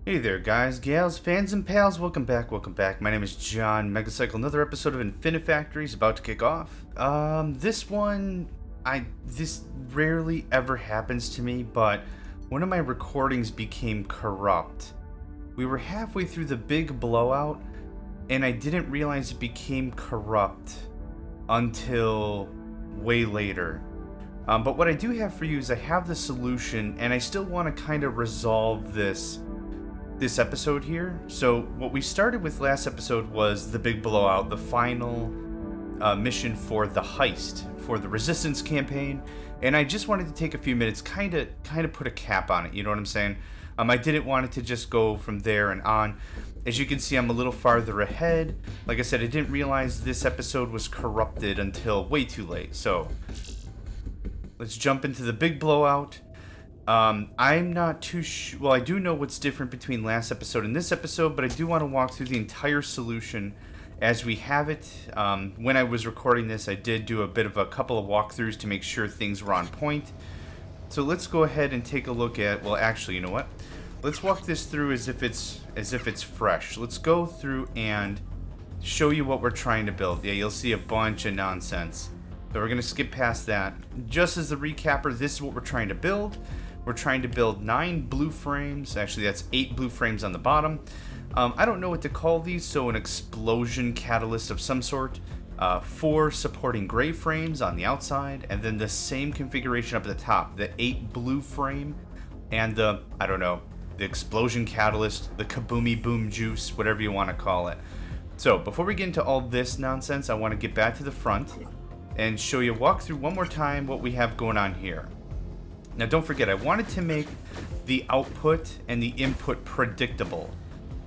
Hey there guys, gals, fans and pals, welcome back. My name is John Megacycle. Another episode of Infinifactory is about to kick off. This rarely ever happens to me, but one of my recordings became corrupt. We were halfway through the big blowout, and I didn't realize it became corrupt until way later. But what I do have for you is I have the solution, and I still want to kind of resolve this episode here. So what we started with last episode was the big blowout, the final mission for the heist, for the resistance campaign, and I just wanted to take a few minutes, kind of put a cap on it, you know what I'm saying? I didn't want it to just go from there and on. As you can see, I'm a little farther ahead. Like I said, I didn't realize this episode was corrupted until way too late. So let's jump into the big blowout. I'm not too sure. Well, I do know what's different between last episode and this episode, but I do want to walk through the entire solution as we have it. When I was recording this, I did do a couple of walkthroughs to make sure things were on point. So let's go ahead and take a look at. Well, actually, you know what? Let's walk this through as if it's fresh. Let's go through and show you what we're trying to build. Yeah, you'll see a bunch of nonsense. So we're gonna skip past that. Just as the recapper, this is what we're trying to build. We're trying to build 9 blue frames. Actually, that's 8 blue frames on the bottom. I don't know what to call these, so an explosion catalyst of some sort. 4 supporting gray frames on the outside, and then the same configuration up at the top. The 8 blue frame and the explosion catalyst, the kaboomy boom juice, whatever you want to call it. So before we get into all this nonsense, I want to get back to the front and show you, walk through one more time what we have going on here. Now don't forget, I wanted to make the output and the input predictable.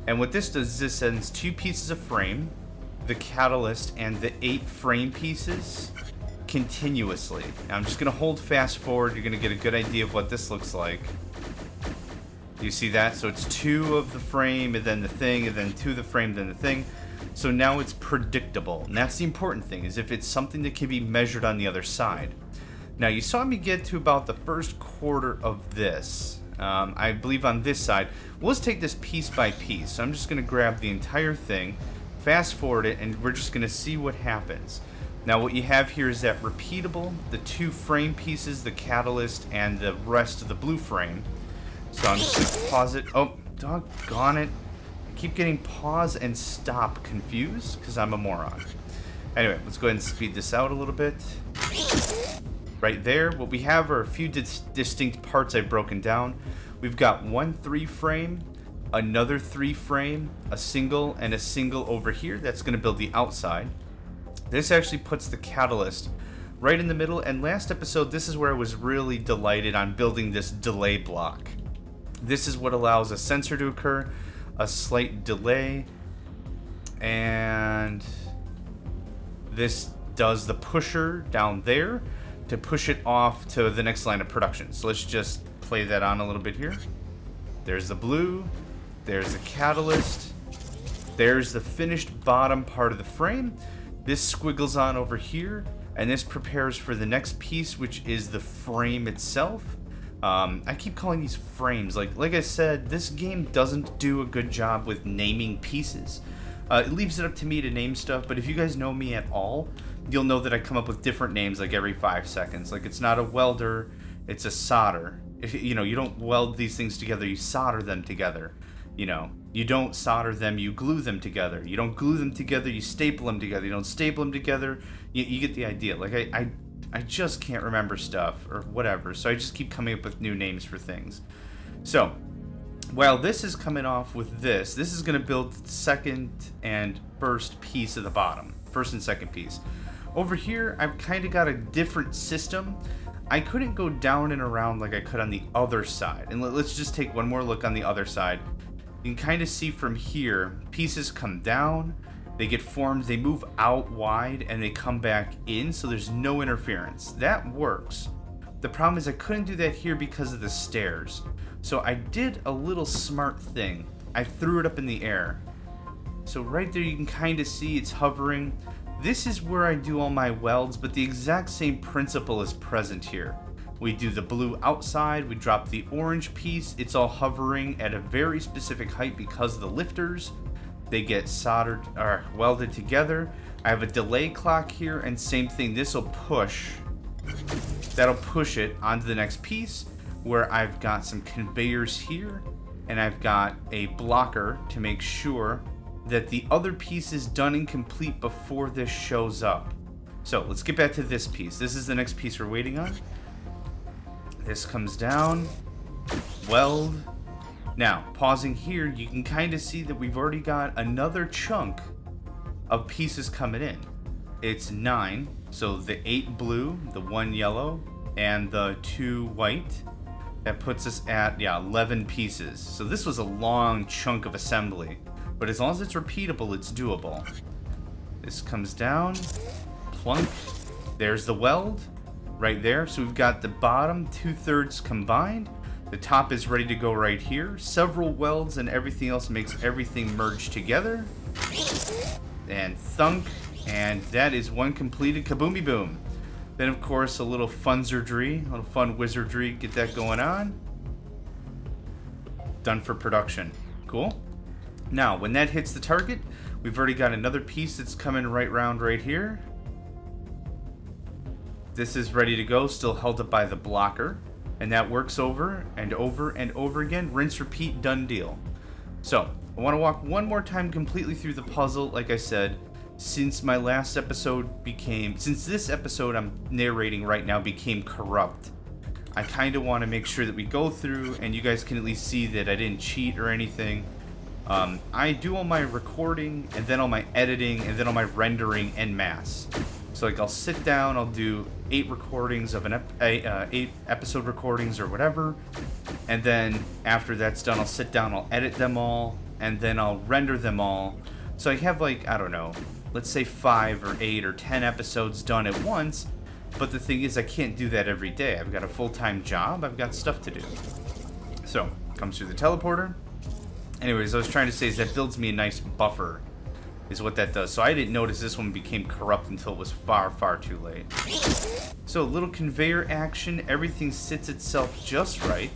And what this does is this sends 2 pieces of frame, the catalyst and the 8 frame pieces, continuously. Now I'm just going to hold fast forward, you're going to get a good idea of what this looks like. You see that? So it's 2 of the frame and then the thing, and then 2 of the frame, then the thing. So now it's predictable. And that's the important thing, is if it's something that can be measured on the other side. Now, you saw me get to about the first quarter of this. I believe on this side. Well, let's take this piece by piece. So I'm just going to grab the entire thing, fast forward it, and we're just going to see what happens. Now, what you have here is that repeatable, the 2 frame pieces, the catalyst, and the rest of the blue frame. So I'm just going to pause it. Oh, doggone it. I keep getting pause and stop confused because I'm a moron. Anyway, let's go ahead and speed this out a little bit. Right there, what we have are a few distinct parts I've broken down. We've got 1 3 frame, another 3 frame, a single, and a single over here. That's going to build the outside. This actually puts the catalyst right in the middle, and last episode, this is where I was really delighted on building this delay block. This is what allows a sensor to occur, a slight delay, and this does the pusher down there to push it off to the next line of production. So let's just play that on a little bit here. There's the blue, there's the catalyst, there's the finished bottom part of the frame. This squiggles on over here, and this prepares for the next piece, which is the frame itself. I keep calling these frames. Like I said, this game doesn't do a good job with naming pieces. It leaves it up to me to name stuff, but if you guys know me at all, you'll know that I come up with different names like every 5 seconds. Like, it's not a welder, it's a solder. You don't weld these things together, you solder them together. You don't solder them, you glue them together. You don't glue them together, you staple them together. You don't staple them together, you get the idea. Like, I just can't remember stuff or whatever, so I just keep coming up with new names for things. So, while this is coming off with this is going to build the second and first piece of the bottom. First and second piece. Over here, I've kind of got a different system. I couldn't go down and around like I could on the other side. And let's just take one more look on the other side. You can kind of see from here, pieces come down, they get formed, they move out wide, and they come back in, so there's no interference. That works. The problem is I couldn't do that here because of the stairs. So I did a little smart thing. I threw it up in the air. So right there you can kind of see it's hovering. This is where I do all my welds, but the exact same principle is present here. We do the blue outside, we drop the orange piece. It's all hovering at a very specific height because of the lifters. They get soldered or welded together. I have a delay clock here, and same thing, this will push. That'll push it onto the next piece, where I've got some conveyors here, and I've got a blocker to make sure that the other piece is done and complete before this shows up. So let's get back to this piece. This is the next piece we're waiting on. This comes down, weld. Now, pausing here, you can kind of see that we've already got another chunk of pieces coming in. It's 9, so the 8 blue, the 1 yellow, and the 2 white. That puts us at, 11 pieces. So this was a long chunk of assembly, but as long as it's repeatable, it's doable. This comes down, plunk. There's the weld right there. So we've got the bottom 2/3 combined. The top is ready to go right here. Several welds and everything else makes everything merge together. And thunk. And that is one completed. Kaboomy boom. Then, of course, a little funzerdry, a little fun wizardry. Get that going on. Done for production. Cool. Now, when that hits the target, we've already got another piece that's coming right round right here. This is ready to go, still held up by the blocker. And that works over and over and over again. Rinse, repeat, done deal. So, I want to walk one more time completely through the puzzle. Like I said, since this episode I'm narrating right now became corrupt, I kind of want to make sure that we go through and you guys can at least see that I didn't cheat or anything. I do all my recording, and then all my editing, and then all my rendering en masse. So like I'll sit down, I'll do 8 recordings of 8 episode recordings or whatever, and then after that's done, I'll sit down, I'll edit them all, and then I'll render them all. So I have like, I don't know, let's say 5 or 8 or 10 episodes done at once. But the thing is, I can't do that every day. I've got a full-time job, I've got stuff to do. So, comes through the teleporter. Anyways, I was trying to say is that builds me a nice buffer, is what that does. So I didn't notice this one became corrupt until it was far, far too late. So, a little conveyor action, everything sits itself just right.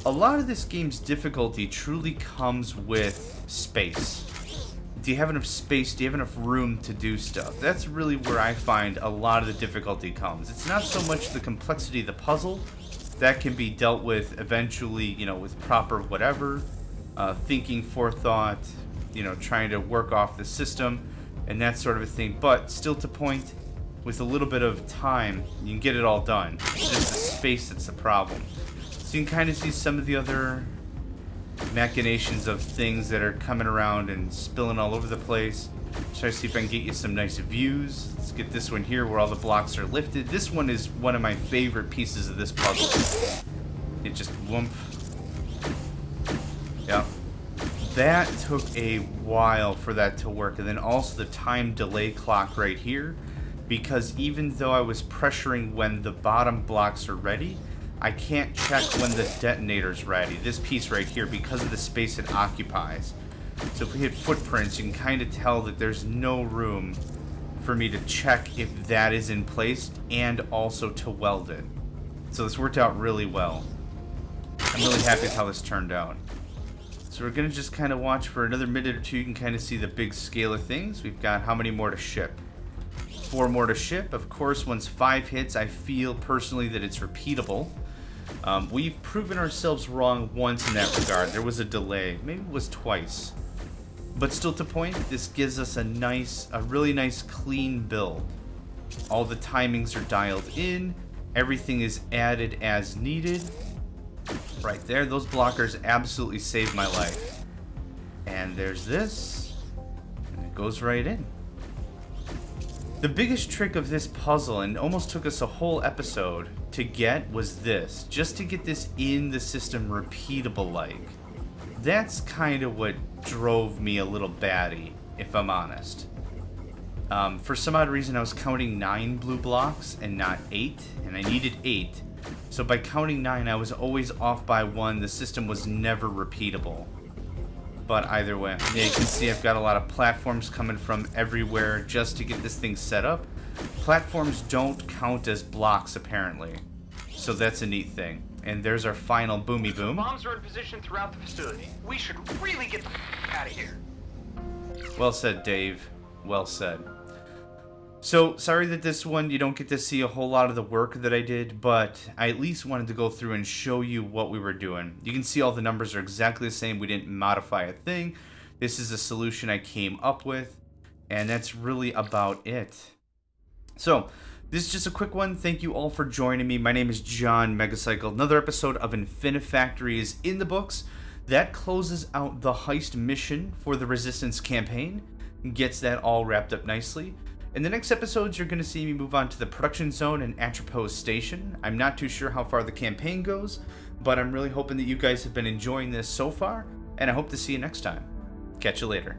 A lot of this game's difficulty truly comes with space. Do you have enough space? Do you have enough room to do stuff? That's really where I find a lot of the difficulty comes. It's not so much the complexity of the puzzle. That can be dealt with eventually, with proper whatever, thinking, forethought, trying to work off the system and that sort of a thing. But still to point, with a little bit of time, you can get it all done. It's just the space that's the problem. So you can kind of see some of the other machinations of things that are coming around and spilling all over the place. Try to see if I can get you some nice views. Let's get this one here where all the blocks are lifted. This one is one of my favorite pieces of this puzzle. It just whoomp. Yeah. That took a while for that to work. And then also the time delay clock right here. Because even though I was pressuring when the bottom blocks are ready, I can't check when the detonator's ready. This piece right here, because of the space it occupies. So if we hit footprints, you can kind of tell that there's no room for me to check if that is in place and also to weld it. So this worked out really well. I'm really happy with how this turned out. So we're going to just kind of watch for another minute or two. You can kind of see the big scale of things. We've got how many more to ship? 4 more to ship. Of course, once 5 hits, I feel personally that it's repeatable. We've proven ourselves wrong once in that regard. There was a delay. Maybe it was twice. But still to point, this gives us a really nice clean build. All the timings are dialed in. Everything is added as needed. Right there, those blockers absolutely saved my life. And there's this. And it goes right in. The biggest trick of this puzzle, and almost took us a whole episode to get, was this. Just to get this in the system repeatable-like. That's kind of what drove me a little batty, if I'm honest. For some odd reason, I was counting 9 blue blocks and not 8, and I needed 8. So by counting 9, I was always off by 1. The system was never repeatable. But either way, yeah, you can see I've got a lot of platforms coming from everywhere just to get this thing set up. Platforms don't count as blocks, apparently. So that's a neat thing. And there's our final boomy boom. Bombs are in position throughout the facility. We should really get the out of here. Well said, Dave. Well said. So, sorry that this one you don't get to see a whole lot of the work that I did, but I at least wanted to go through and show you what we were doing. You can see all the numbers are exactly the same. We didn't modify a thing. This is a solution I came up with, and that's really about it. So, this is just a quick one. Thank you all for joining me. My name is John Megacycle. Another episode of Infinifactory is in the books. That closes out the heist mission for the Resistance campaign. Gets that all wrapped up nicely. In the next episodes, you're going to see me move on to the production zone and Atropos Station. I'm not too sure how far the campaign goes, but I'm really hoping that you guys have been enjoying this so far, and I hope to see you next time. Catch you later.